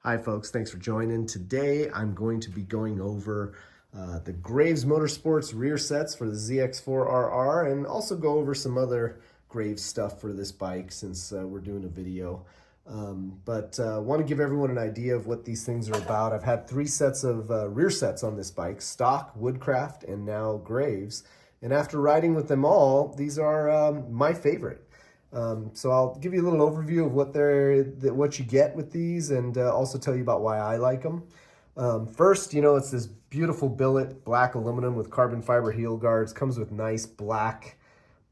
Hi folks, thanks for joining. Today I'm going to be going over the Graves Motorsports rear sets for the ZX-4RR and also go over some other Graves stuff for this bike since we're doing a video. But want to give everyone an idea of what these things are about. I've had 3 sets of rear sets on this bike, stock, woodcraft, and now Graves. And after riding with them all, these are my favorite. So I'll give you a little overview of what you get with these and also tell you about why I like them. First, it's this beautiful billet, black aluminum with carbon fiber heel guards, comes with nice black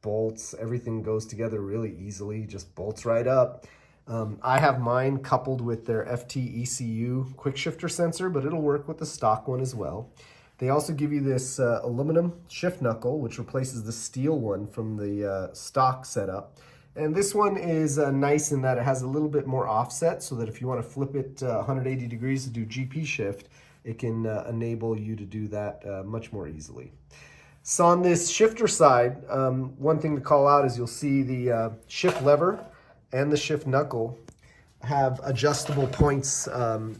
bolts. Everything goes together really easily, just bolts right up. I have mine coupled with their FT ECU quick shifter sensor, but it'll work with the stock one as well. They also give you this aluminum shift knuckle, which replaces the steel one from the stock setup. And this one is nice in that it has a little bit more offset so that if you want to flip it 180 degrees to do GP shift, it can enable you to do that much more easily. So on this shifter side, one thing to call out is you'll see the shift lever and the shift knuckle have adjustable points of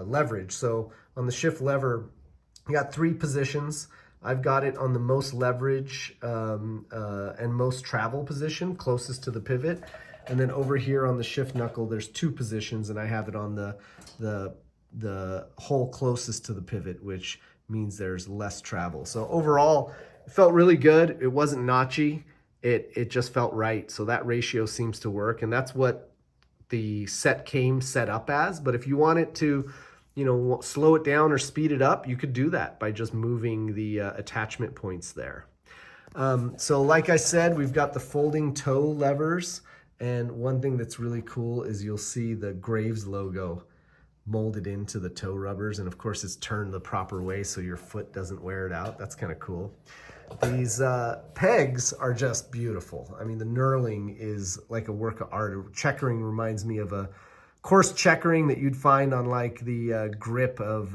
leverage. So on the shift lever, you got 3 positions. I've got it on the most leverage and most travel position, closest to the pivot. And then over here on the shift knuckle, there's 2 positions, and I have it on the hole closest to the pivot, which means there's less travel. So overall, it felt really good. It wasn't notchy. It just felt right. So that ratio seems to work, and that's what the set came set up as. But if you want it to slow it down or speed it up, you could do that by just moving the attachment points there. So like I said, we've got the folding toe levers. And one thing that's really cool is you'll see the Graves logo molded into the toe rubbers. And of course it's turned the proper way so your foot doesn't wear it out. That's kind of cool. These pegs are just beautiful. I mean, the knurling is like a work of art. Checkering reminds me of a coarse checkering that you'd find on like the grip of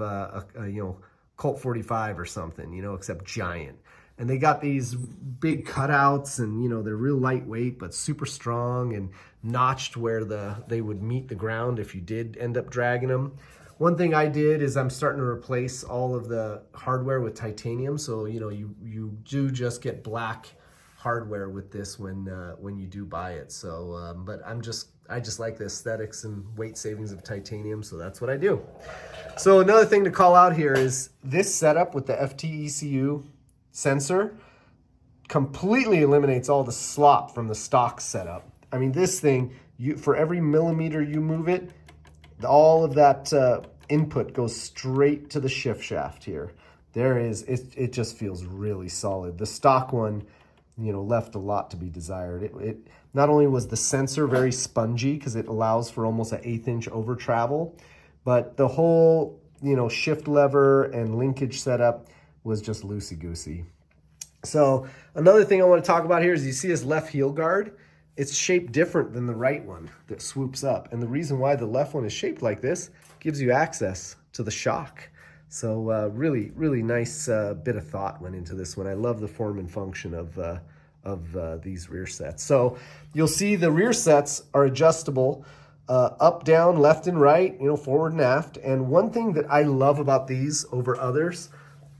Colt 45 or something, except giant. And they got these big cutouts, and they're real lightweight but super strong and notched where they would meet the ground if you did end up dragging them. One thing I did is I'm starting to replace all of the hardware with titanium, so you do just get black hardware with this when you do buy it. So but I just like the aesthetics and weight savings of titanium, so that's what I do. So another thing to call out here is this setup with the FT ECU sensor completely eliminates all the slop from the stock setup. I mean, this thing, for every millimeter you move it, all of that input goes straight to the shift shaft here. It just feels really solid. The stock one, left a lot to be desired. It not only was the sensor very spongy because it allows for almost an 1/8 inch over travel, but the whole, shift lever and linkage setup was just loosey-goosey. So another thing I want to talk about here is you see this left heel guard. It's shaped different than the right one that swoops up. And the reason why the left one is shaped like this gives you access to the shock. So really, really nice bit of thought went into this one. I love the form and function of these rear sets. So you'll see the rear sets are adjustable up, down, left, and right, forward and aft. And one thing that I love about these over others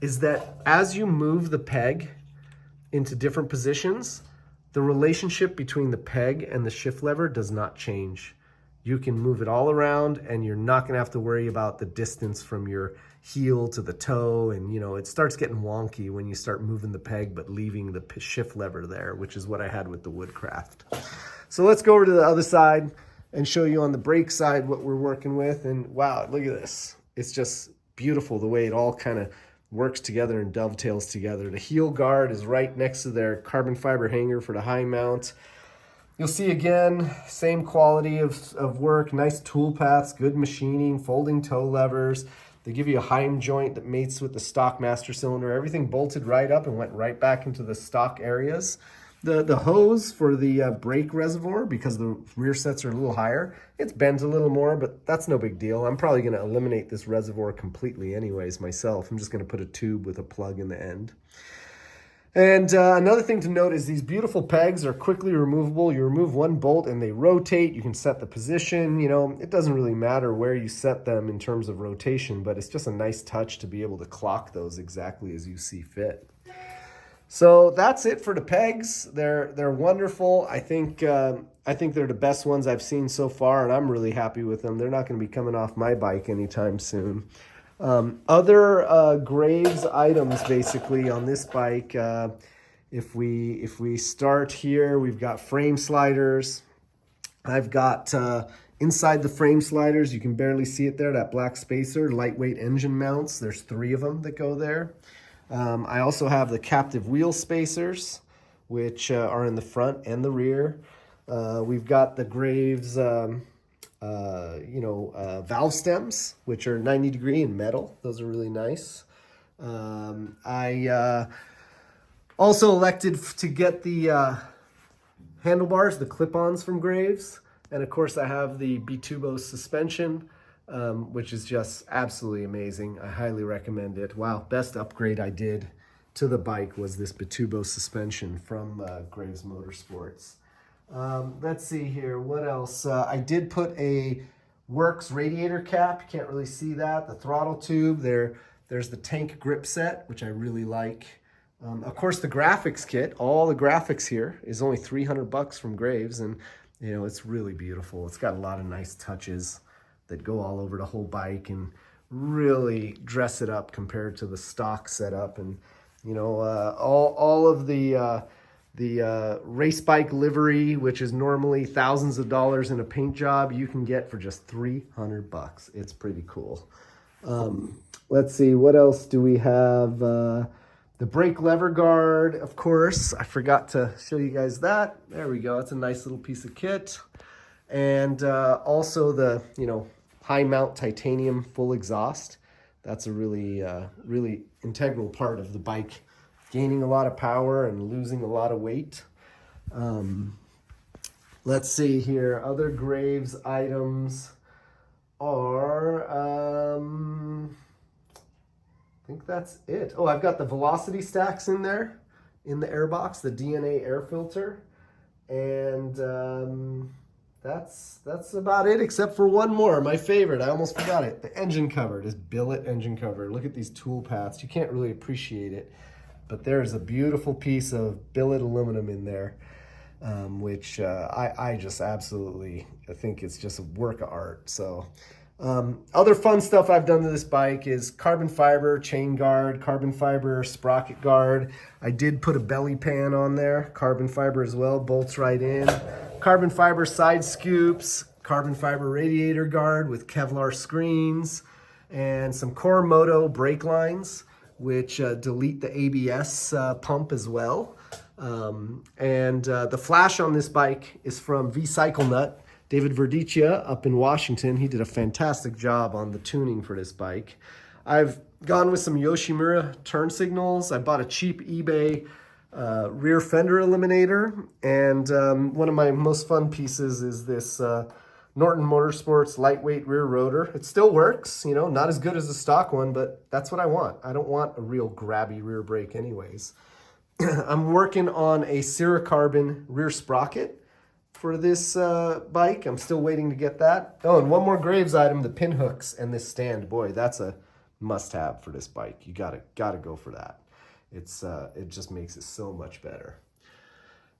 is that as you move the peg into different positions, the relationship between the peg and the shift lever does not change. You can move it all around and you're not gonna have to worry about the distance from your heel to the toe. And it starts getting wonky when you start moving the peg but leaving the shift lever there, which is what I had with the Woodcraft. So let's go over to the other side and show you on the brake side what we're working with. And wow, look at this. It's just beautiful the way it all kind of works together and dovetails together. The heel guard is right next to their carbon fiber hanger for the high mount. You'll see again, same quality of work, nice tool paths, good machining, folding toe levers. They give you a Heim joint that mates with the stock master cylinder. Everything bolted right up and went right back into the stock areas. The hose for the brake reservoir, because the rear sets are a little higher, it's bent a little more, but that's no big deal. I'm probably gonna eliminate this reservoir completely anyways myself. I'm just gonna put a tube with a plug in the end. And another thing to note is these beautiful pegs are quickly removable. You remove one bolt and they rotate. You can set the position. You know, it doesn't really matter where you set them in terms of rotation, but it's just a nice touch to be able to clock those exactly as you see fit. So that's it for the pegs. They're wonderful. I think they're the best ones I've seen so far, and I'm really happy with them. They're not going to be coming off my bike anytime soon. Other Graves items basically on this bike, if we start here, we've got frame sliders. I've got inside the frame sliders, you can barely see it there, that black spacer, lightweight engine mounts. There's 3 of them that go there. I also have the captive wheel spacers, which are in the front and the rear. We've got the Graves valve stems, which are 90-degree in metal. Those are really nice. I also elected to get the handlebars, the clip-ons from Graves. And of course I have the Bitubo suspension, which is just absolutely amazing. I highly recommend it. Wow, best upgrade I did to the bike was this Bitubo suspension from Graves Motorsports. Let's see here, what else? I did put a Works radiator cap. You can't really see that. The throttle tube, there's the tank grip set, which I really like. Of course, the graphics kit, all the graphics here is only $300 from Graves, and you know, it's really beautiful. It's got a lot of nice touches that go all over the whole bike and really dress it up compared to the stock setup. And you know, all of the race bike livery, which is normally thousands of dollars in a paint job, you can get for just $300. It's pretty cool. Let's see, what else do we have? The brake lever guard, of course. I forgot to show you guys that. There we go. It's a nice little piece of kit. And also the, high mount titanium full exhaust. That's a really, really integral part of the bike, gaining a lot of power and losing a lot of weight. Let's see here. Other Graves items are, I think that's it. Oh, I've got the velocity stacks in there, in the airbox, the DNA air filter. And that's about it, except for one more, my favorite. I almost forgot it. The engine cover, this billet engine cover. Look at these tool paths. You can't really appreciate it, but there's a beautiful piece of billet aluminum in there, which I just absolutely, I think it's just a work of art. So other fun stuff I've done to this bike is carbon fiber chain guard, carbon fiber sprocket guard. I did put a belly pan on there, carbon fiber as well, bolts right in. Carbon fiber side scoops, carbon fiber radiator guard with Kevlar screens, and some Coromoto brake lines, which delete the ABS pump as well. The flash on this bike is from V-Cycle Nut. David Verdicia up in Washington, he did a fantastic job on the tuning for this bike. I've gone with some Yoshimura turn signals. I bought a cheap eBay rear fender eliminator, and one of my most fun pieces is this Norton Motorsports lightweight rear rotor. It still works, not as good as the stock one, but that's what I want. I don't want a real grabby rear brake anyways. I'm working on a Cerakorbon rear sprocket for this bike. I'm still waiting to get that. Oh, and one more Graves item, the pin hooks and this stand. Boy, that's a must-have for this bike. You gotta go for that. It just makes it so much better.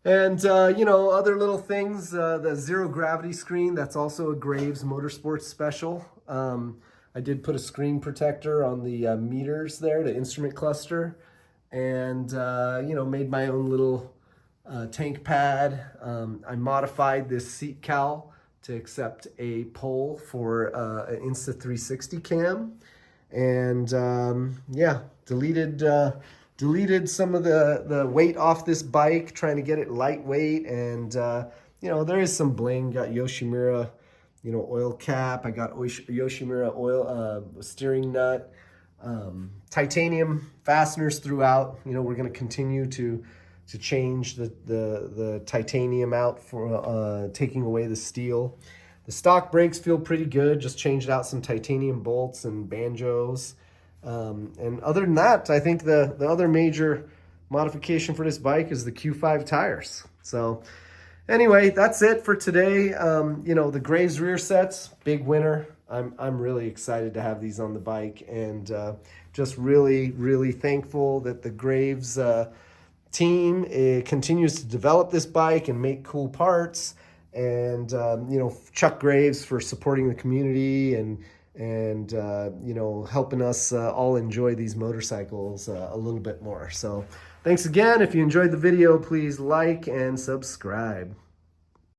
And other little things, the zero gravity screen, that's also a Graves Motorsports special. I did put a screen protector on the meters there, the instrument cluster, and made my own little tank pad. I modified this seat cowl to accept a pole for an Insta360 cam, and deleted some of the weight off this bike, trying to get it lightweight. And there is some bling. Got Yoshimura oil cap. I got Yoshimura oil steering nut, titanium fasteners throughout. We're going to continue to change the titanium out for taking away the steel. The stock brakes feel pretty good. Just changed out some titanium bolts and banjos. And other than that, I think the other major modification for this bike is the Q5 tires. So anyway, that's it for today. You know, the Graves rear sets, big winner. I'm really excited to have these on the bike, and just really thankful that the Graves team continues to develop this bike and make cool parts. And you know, Chuck Graves for supporting the community and you know, helping us all enjoy these motorcycles a little bit more. So thanks again. If you enjoyed the video, please like and subscribe.